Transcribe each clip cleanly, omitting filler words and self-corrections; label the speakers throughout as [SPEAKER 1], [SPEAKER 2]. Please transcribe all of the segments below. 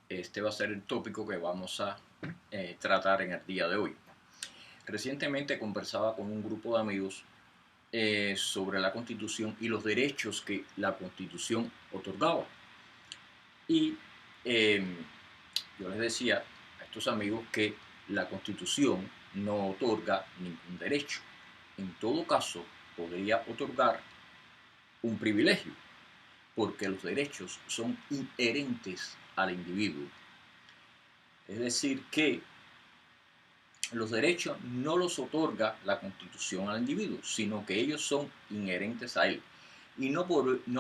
[SPEAKER 1] Este va a ser el tópico que vamos a tratar en el día de hoy. Recientemente conversaba con un grupo de amigos sobre la Constitución y los derechos que la Constitución otorgaba. Y eh, yo les decía a estos amigos que la Constitución no otorga ningún derecho. En todo caso, podría otorgar un privilegio, porque los derechos son inherentes al individuo. Es decir, que los derechos no los otorga la Constitución al individuo, sino que ellos son inherentes a él y no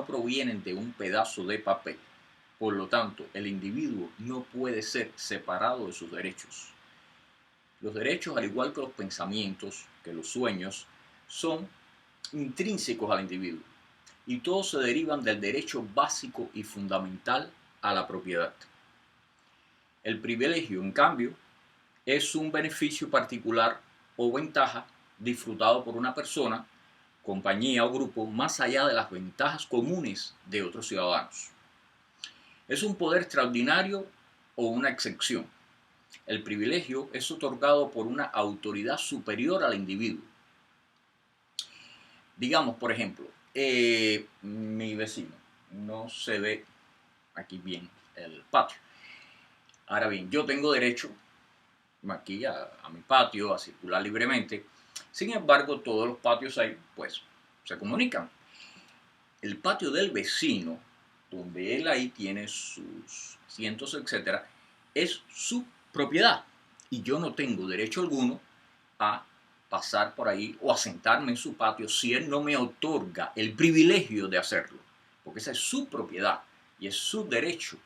[SPEAKER 1] provienen de un pedazo de papel. Por lo tanto, el individuo no puede ser separado de sus derechos. Los derechos, al igual que los pensamientos, que los sueños, son intrínsecos al individuo y todos se derivan del derecho básico y fundamental a la propiedad. El privilegio, en cambio, es un beneficio particular o ventaja disfrutado por una persona, compañía o grupo más allá de las ventajas comunes de otros ciudadanos. ¿Es un poder extraordinario o una excepción? El privilegio es otorgado por una autoridad superior al individuo. Digamos, por ejemplo, mi vecino, no se ve aquí bien el patio. Ahora bien, yo tengo derecho aquí a mi patio a circular libremente. Sin embargo, todos los patios ahí, pues, se comunican. El patio del vecino, donde él ahí tiene sus asientos, etcétera, es su propiedad. Y yo no tengo derecho alguno a pasar por ahí o a sentarme en su patio si él no me otorga el privilegio de hacerlo. Porque esa es su propiedad y es su derecho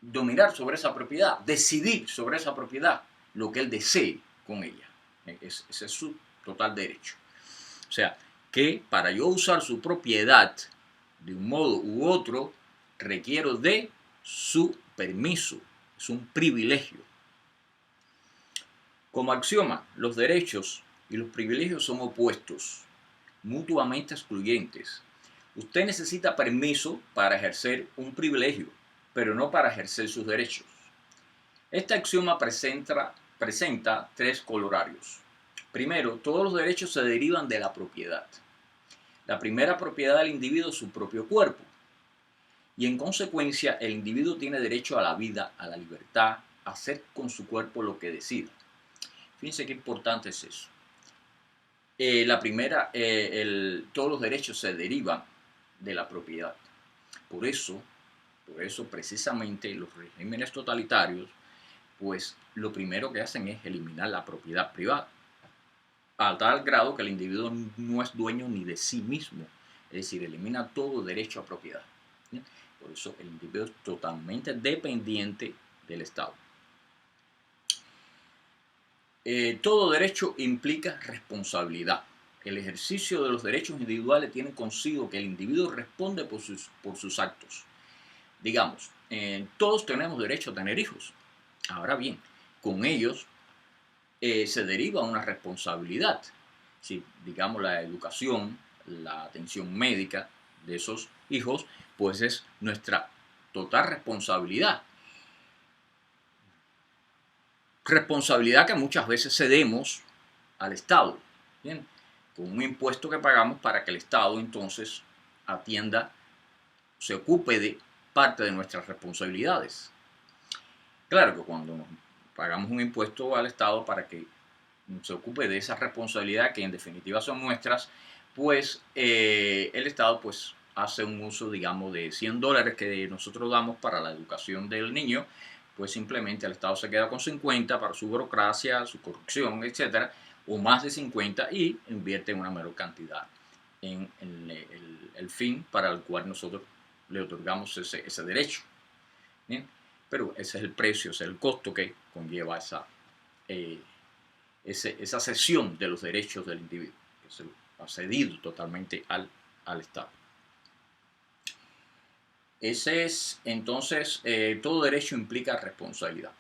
[SPEAKER 1] dominar sobre esa propiedad, decidir sobre esa propiedad lo que él desee con ella. Ese es su total derecho. O sea, que para yo usar su propiedad de un modo u otro, requiero de su permiso. Es un privilegio. Como axioma, los derechos y los privilegios son opuestos, mutuamente excluyentes. Usted necesita permiso para ejercer un privilegio, pero no para ejercer sus derechos. Este axioma presenta tres colorarios. Primero, todos los derechos se derivan de la propiedad. La primera propiedad del individuo es su propio cuerpo. Y en consecuencia, el individuo tiene derecho a la vida, a la libertad, a hacer con su cuerpo lo que decida. Fíjense qué importante es eso. Todos los derechos se derivan de la propiedad. Por eso precisamente los regímenes totalitarios, pues lo primero que hacen es eliminar la propiedad privada, a tal grado que el individuo no es dueño ni de sí mismo, es decir, elimina todo derecho a propiedad. ¿Bien? Por eso el individuo es totalmente dependiente del Estado. Todo derecho implica responsabilidad. El ejercicio de los derechos individuales tiene consigo que el individuo responde por sus actos. Digamos, todos tenemos derecho a tener hijos. Ahora bien, con ellos se deriva una responsabilidad. Si, digamos, la educación, la atención médica de esos hijos, pues es nuestra total responsabilidad. Responsabilidad que muchas veces cedemos al Estado, ¿bien? Con un impuesto que pagamos para que el Estado entonces atienda, se ocupe de parte de nuestras responsabilidades. Claro que cuando nos pagamos un impuesto al Estado para que se ocupe de esa responsabilidad que en definitiva son nuestras, pues el Estado pues hace un uso, digamos, de $100 que nosotros damos para la educación del niño, pues simplemente el Estado se queda con 50 para su burocracia, su corrupción, etcétera, o más de 50 y invierte una menor cantidad en el fin para el cual nosotros le otorgamos ese derecho. ¿Bien? Pero ese es el precio, ese es el costo que conlleva esa cesión de los derechos del individuo, que se ha cedido totalmente al Estado. Ese es, entonces, todo derecho implica responsabilidad.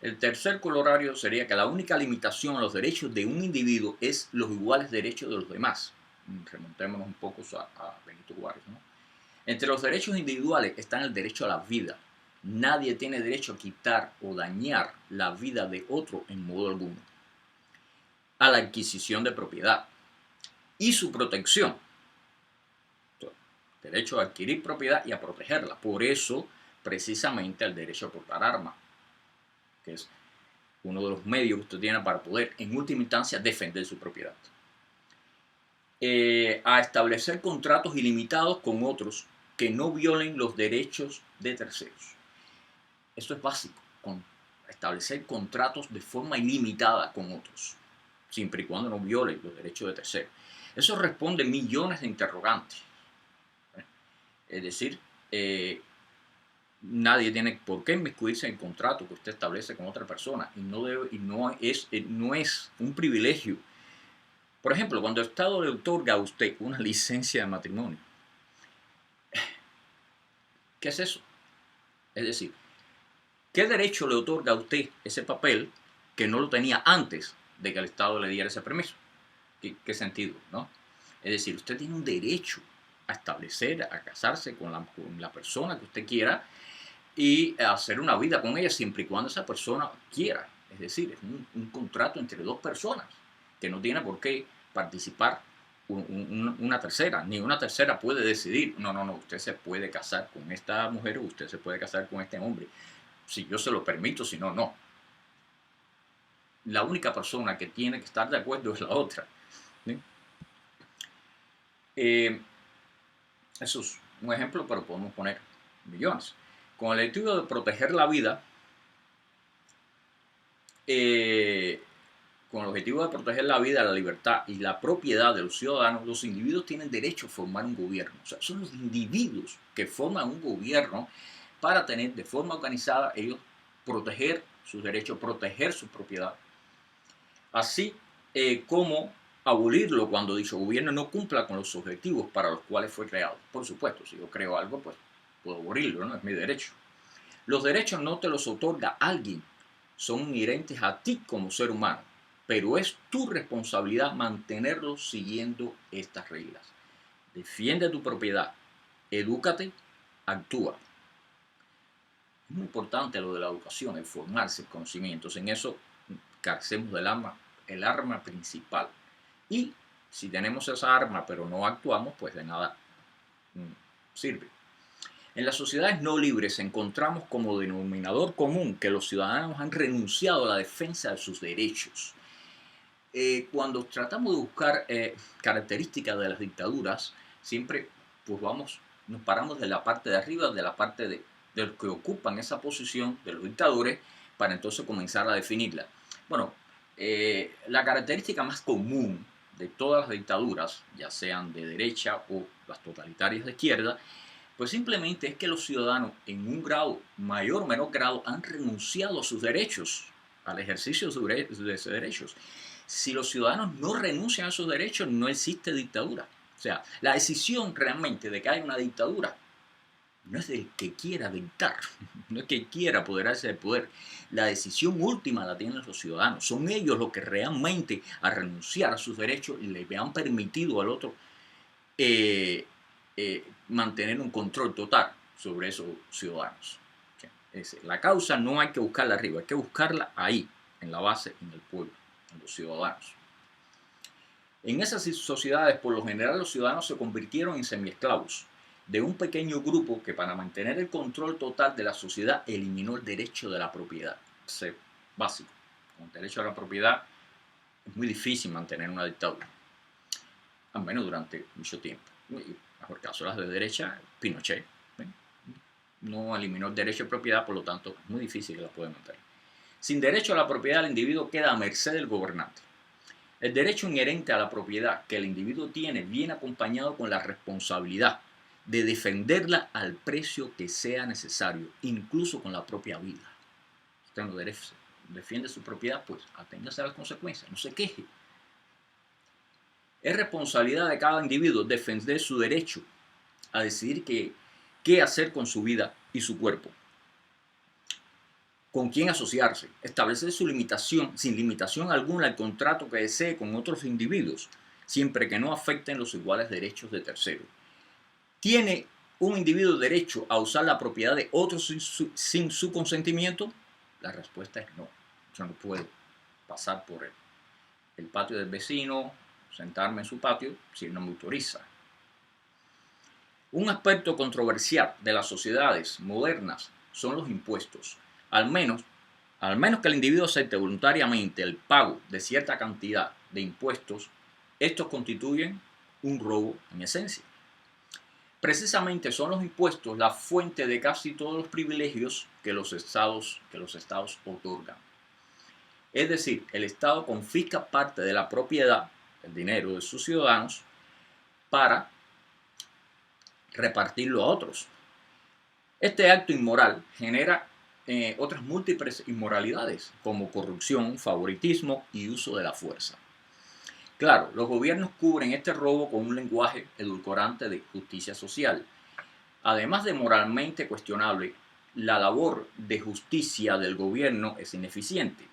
[SPEAKER 1] El tercer colorario sería que la única limitación a los derechos de un individuo es los iguales derechos de los demás. Remontémonos un poco a Benito Juárez, ¿no? Entre los derechos individuales están el derecho a la vida. Nadie tiene derecho a quitar o dañar la vida de otro en modo alguno. A la adquisición de propiedad y su protección. Derecho a adquirir propiedad y a protegerla. Por eso, precisamente, el derecho a portar armas, que es uno de los medios que usted tiene para poder, en última instancia, defender su propiedad. A establecer contratos ilimitados con otros que no violen los derechos de terceros. Esto es básico, establecer contratos de forma ilimitada con otros, siempre y cuando no violen los derechos de terceros. Eso responde millones de interrogantes. Es decir, nadie tiene por qué inmiscuirse en el contrato que usted establece con otra persona y no es un privilegio. Por ejemplo, cuando el Estado le otorga a usted una licencia de matrimonio, ¿qué es eso? Es decir, ¿qué derecho le otorga a usted ese papel que no lo tenía antes de que el Estado le diera ese permiso? ¿Qué sentido, no? Es decir, usted tiene un derecho a establecer, a casarse con la persona que usted quiera y a hacer una vida con ella siempre y cuando esa persona quiera. Es decir, es un contrato entre dos personas que no tiene por qué participar una tercera. Ni una tercera puede decidir, no, usted se puede casar con esta mujer o usted se puede casar con este hombre. Si yo se lo permito, si no, no. La única persona que tiene que estar de acuerdo es la otra. ¿Sí? Eso es un ejemplo, pero podemos poner millones. Con el objetivo de proteger la vida, la libertad y la propiedad de los ciudadanos, los individuos tienen derecho a formar un gobierno. O sea, son los individuos que forman un gobierno para tener de forma organizada ellos proteger sus derechos, proteger su propiedad. Así como abolirlo cuando dicho gobierno no cumpla con los objetivos para los cuales fue creado. Por supuesto, si yo creo algo, pues puedo abolirlo, ¿no? Es mi derecho. Los derechos no te los otorga alguien, son inherentes a ti como ser humano, pero es tu responsabilidad mantenerlos siguiendo estas reglas. Defiende tu propiedad, edúcate, actúa. Es muy importante lo de la educación, el formarse, el conocimientos. En eso carecemos del el arma principal. Y si tenemos esa arma pero no actuamos, pues de nada sirve. En las sociedades no libres encontramos como denominador común que los ciudadanos han renunciado a la defensa de sus derechos. Cuando tratamos de buscar características de las dictaduras, siempre pues nos paramos de la parte de arriba, de la parte de los que ocupan esa posición, de los dictadores, para entonces comenzar a definirla. Bueno, la característica más común de todas las dictaduras, ya sean de derecha o las totalitarias de izquierda, pues simplemente es que los ciudadanos en un grado, mayor o menor grado, han renunciado a sus derechos, al ejercicio de sus derechos. Si los ciudadanos no renuncian a sus derechos, no existe dictadura. O sea, la decisión realmente de que haya una dictadura no es del que quiera dictar, no es que quiera apoderarse del poder. La decisión última la tienen los ciudadanos. Son ellos los que realmente, a renunciar a sus derechos, le han permitido al otro mantener un control total sobre esos ciudadanos. La causa no hay que buscarla arriba, hay que buscarla ahí, en la base, en el pueblo, en los ciudadanos. En esas sociedades, por lo general, los ciudadanos se convirtieron en semiesclavos de un pequeño grupo que, para mantener el control total de la sociedad, eliminó el derecho de la propiedad. Es básico. Con el derecho a la propiedad es muy difícil mantener una dictadura, al menos durante mucho tiempo. Mejor caso, las de derecha, Pinochet, no eliminó el derecho de propiedad, por lo tanto es muy difícil que la pueda mantener. Sin derecho a la propiedad, el individuo queda a merced del gobernante. El derecho inherente a la propiedad que el individuo tiene viene acompañado con la responsabilidad de defenderla al precio que sea necesario, incluso con la propia vida. Usted no defiende su propiedad, pues aténgase a las consecuencias, no se queje. Es responsabilidad de cada individuo defender su derecho a decidir qué hacer con su vida y su cuerpo, con quién asociarse, establecer su limitación, sin limitación alguna, el contrato que desee con otros individuos, siempre que no afecten los iguales derechos de terceros. Tiene un individuo derecho a usar la propiedad de otros sin su consentimiento? La respuesta es no. Yo no puedo pasar por el patio del vecino, sentarme en su patio si él no me autoriza. Un aspecto controversial de las sociedades modernas son los impuestos. Al menos que el individuo acepte voluntariamente el pago de cierta cantidad de impuestos, estos constituyen un robo en esencia. Precisamente son los impuestos la fuente de casi todos los privilegios que los estados otorgan. Es decir, el Estado confisca parte de la propiedad, el dinero de sus ciudadanos, para repartirlo a otros. Este acto inmoral genera otras múltiples inmoralidades, como corrupción, favoritismo y uso de la fuerza. Claro, los gobiernos cubren este robo con un lenguaje edulcorante de justicia social. Además de moralmente cuestionable, la labor de justicia del gobierno es ineficiente.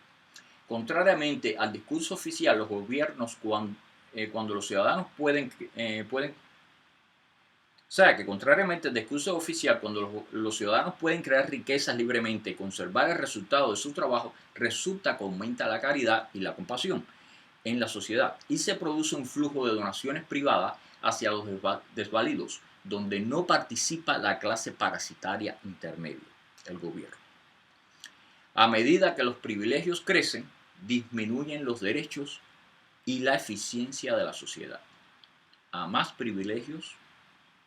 [SPEAKER 1] Contrariamente al discurso oficial, los gobiernos, cuando los ciudadanos contrariamente al discurso oficial, cuando los ciudadanos pueden crear riquezas libremente y conservar el resultado de su trabajo, resulta que aumenta la caridad y la compasión en la sociedad y se produce un flujo de donaciones privadas hacia los desvalidos, donde no participa la clase parasitaria intermedia, el gobierno. A medida que los privilegios crecen, disminuyen los derechos y la eficiencia de la sociedad. A más privilegios,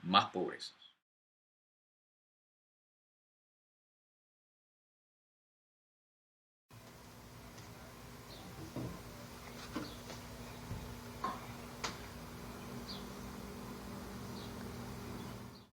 [SPEAKER 1] más pobreza.